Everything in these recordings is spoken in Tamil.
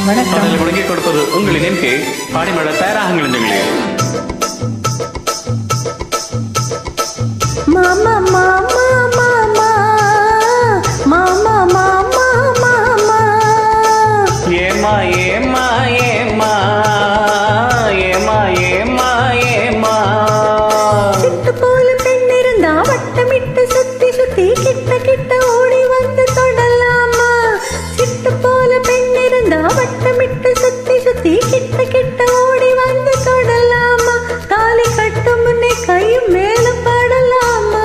வணக்கம். முடங்கி கொடுப்பது உங்களின் என் கே பாடிமட தயாராகுங்கள் நெஞ்சங்களே. மாமா மாமா மாமா மாமா மாமா மாமா ஏமா ஏமா ஏமா ஏமா ஏமா ஏமா சிட்டு போல பெண் இருந்தா வட்டமிட்டு சுத்தி சுத்தி கிட்ட கிட்ட ஓடி வந்து தொடலாமா. சிட்டு போல பெண் இருந்தா வட்டமிட்டு சுத்தி சுத்தி கிட்ட கிட்ட ஓடி வந்து தொடலாமா. தாலி கட்டும் முன்னே கையும் மேல படலாமா.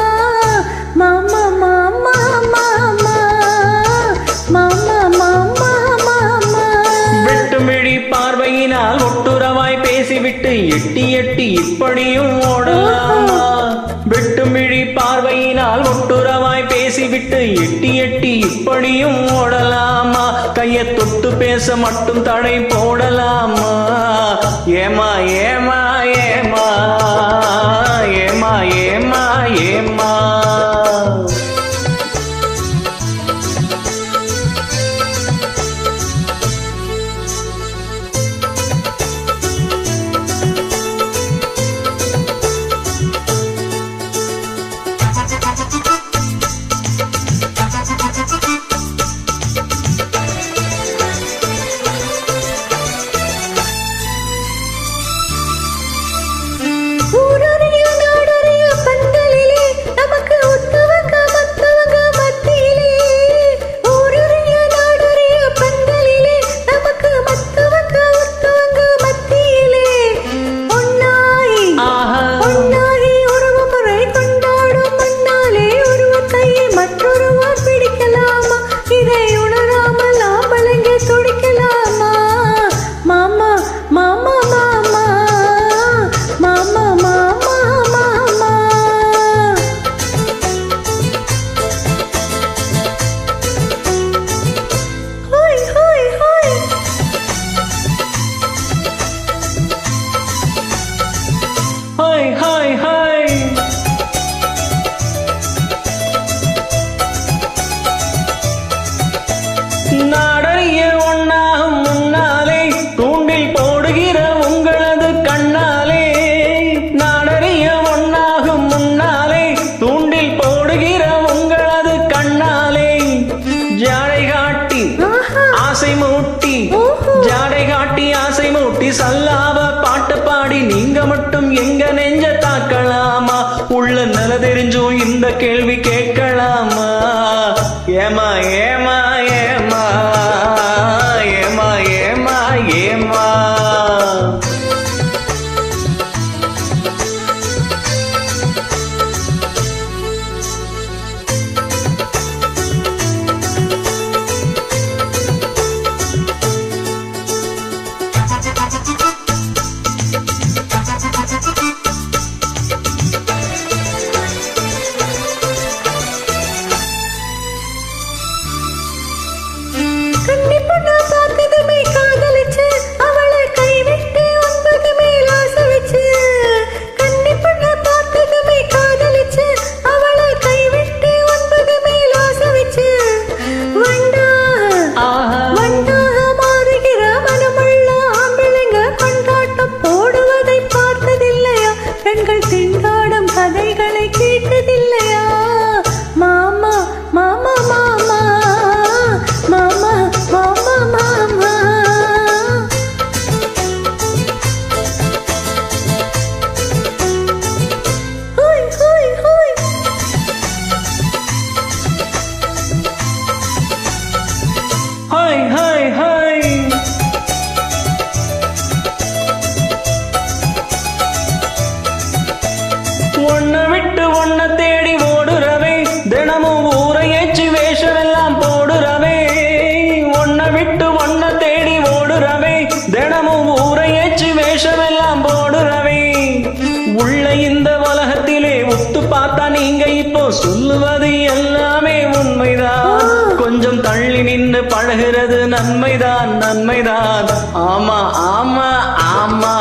மாமா மாமா மாமா மாமா மாமா மாமா வெட்டுமிழி பார்வையினால் ஒட்டுறவாய் பேசிவிட்டு எட்டி எட்டி இப்படியும் ஓடலாமா. வெட்டுமிழி பார்வையினால் ஒட்டுறவாய் பேசிவிட்டு எட்டி எட்டி இப்படியும் ஓடலாமா. கையை தொட்டு பேச மட்டும் தடை போடலாமா. ஏமா ஏமா ஏமா ஏமா ஏமா ஏமா ஊரறிய நாடறிய பந்தலிலே நமக்கு ஒத்தவங்க மத்தவங்க மத்தியிலே. ஊரறிய நாடறிய பந்தலிலே நமக்கு மத்தவங்க ஒத்தவங்க மத்தியிலே. ஒன்னாகி ஒன்னாகி உறவு முறை கொண்டாடும் முன்னாலே ஒருவத்தையே மற்றொருவர் பிடிக்கலாமா. இதை உணராமல் ஆம்பளைங்க துடிக்கலாமா. மாமா மாமா மாமா மாமா மாமா மாமா ஹோய் ஹோய் ஹோய் ஹாய் ஹாய் ஹாய் நாடறிய ஒன்னாகும் முன்னாலே தூண்டில் போடுகிற உங்களது கண்ணாலே. நாடறிய ஒன்னாகும் முன்னாலே தூண்டில் போடுகிற உங்களது கண்ணாலே. ஜாடை காட்டி ஆசை மூட்டி ஜாடை காட்டி ஆசை மூட்டி சல்லாவ பாட்டு பாடி நீங்க மட்டும் எங்க நெஞ்ச தாக்கலாமா. உள்ள நல தெரிஞ்சும் இந்த கேள்வி கேட்கலாமா. ஏமா ஏமா ஏமா ஏமா ஏமா ஏமா கன்னி பொண்ணா பார்த்ததுமே காதலிச்சு அவளை கைவிட்டு 9 மேல் ஆசை வச்சு. கன்னி பொண்ணா பார்த்ததுமே காதலிச்சு அவளை கைவிட்டு 9 மேல் ஆசை வச்சு. வண்டாக மாறுகிற மனமுள்ள ஆம்பளைங்க கொண்டாட்டம் போடுவதை பார்த்ததில்லையா. பெண்கள் திண்டாடும் கதைகளை கேட்டதில்லையா. மாமா மாமா மாமா மாமா மாமா மாமா ஹோய் ஹோய் ஹோய் ஹாய் ஹாய் ஹாய் ஒன்ன விட்டு ஒன்ன தேடி ஓடுறவே தினமும் ஊரை ஏற்றி வேஷமெல்லாம் போடுறவே. ஒன்ன விட்டு ஒன்ன தேடி ஓடுறவே தினமும் ஊரை ஏற்றி வேஷமெல்லாம் போடுறவே. உள்ள இந்த உலகத்திலே ஒத்து பார்த்தா நீங்க இப்போ சொல்லுவது எல்லாமே உண்மைதான். கொஞ்சம் தள்ளி நின்று பழகிறது நன்மைதான் நன்மைதான். ஆமா ஆமா ஆமா